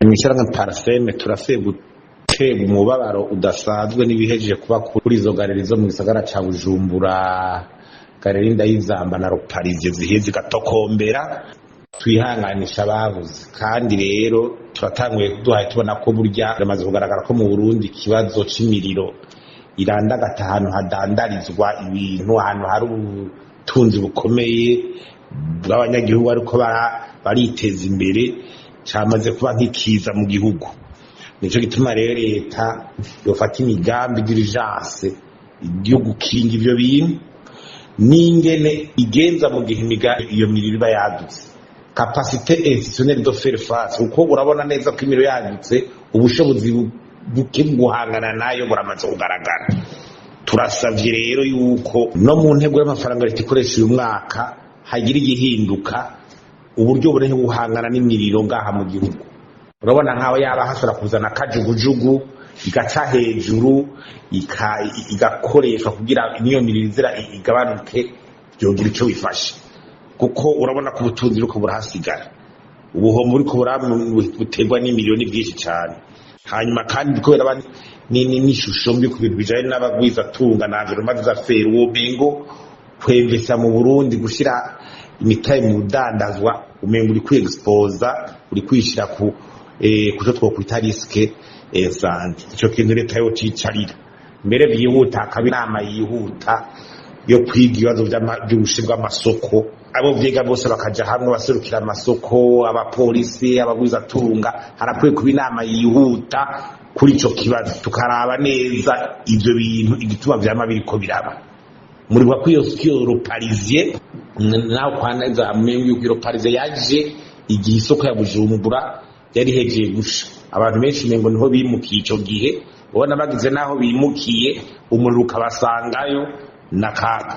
Imishara nka Parfeme turafeye gutega umubabaro udasanzwe n'ibihejeje kuba kuri izo garerizo mu gisagara ca Bujumbura, galeri Ndayizamba na Ruparize ziheze gatokombera, twihanganisha ababuze. Kandi rero turatanguye duhaye tubona ko burya ramaze kugaragara ko mu Burundi ikibazo c'imiriro irandagata ahantu hadandarizwa ibintu, ahantu hari ubutunzi bukomeye bw'abanyagihugu ariko bariteza imbere, cyamaze kuba nk'ikiza mu gihugu. Nico gituma rero leta yofata imigambi d'urgence yo gukinga ivyo bintu n'ingene igenza mu gihe iyo miriro iba yadutse, capacité institutionnelle de faire face, uko urabona neza ko imiriro yadutse ubushobozi buke guhangana nayo buramaze kugaragara. Turasavye rero yuko no mu ntego y'amafaranga leta ikoresha uyu mwaka hagira igihinduka uburyo burehe guhangana n'imiriro ngaha mu gihugu. Urabona nkaho yaba hashobora kuzana kajugujugu igaca hejuru igakoreshwa kugira niyo miriro izira igabanuke, byogira ico bifashe, kuko urabona ko ubutunzi buriko burahasigara, ubuhombo buriko buterwa n'imiliyoni byinshi cyane. Hanyuma kandi kubera n'ishusho mbi ku bintu bijanye n'abagwiza tunga na environnement des affaires, uwo bengo kwemvesa mu Burundi gushira imitahe mu budandazwa, umengo uri kwiexposa, uri kwishira ku kujo twokwita risque santé. Ico kintu leta yo cicarira mbere byihuta, akaba inama yihuta yo kwiga ibibazo by'ubushi bw'amasoko, abo vyiga bose bakaja hamwe, baserukira amasoko, abapolisi, abagwiza tunga, harakwiye kuba inama yihuta kuri ico kibazo, tukaraba neza ivyo bintu igituma vyama biriko biraba. Muri bwa kwiyo Ruparize naho kwaneza mengi yuko Ruparize yaje igihe isoko ya Bujumbura yari hejeye gusha, abantu benshi mengo niho bimukiye ico gihe, ubona bagize naho bimukiye umuriro ukabasangayo nakaga.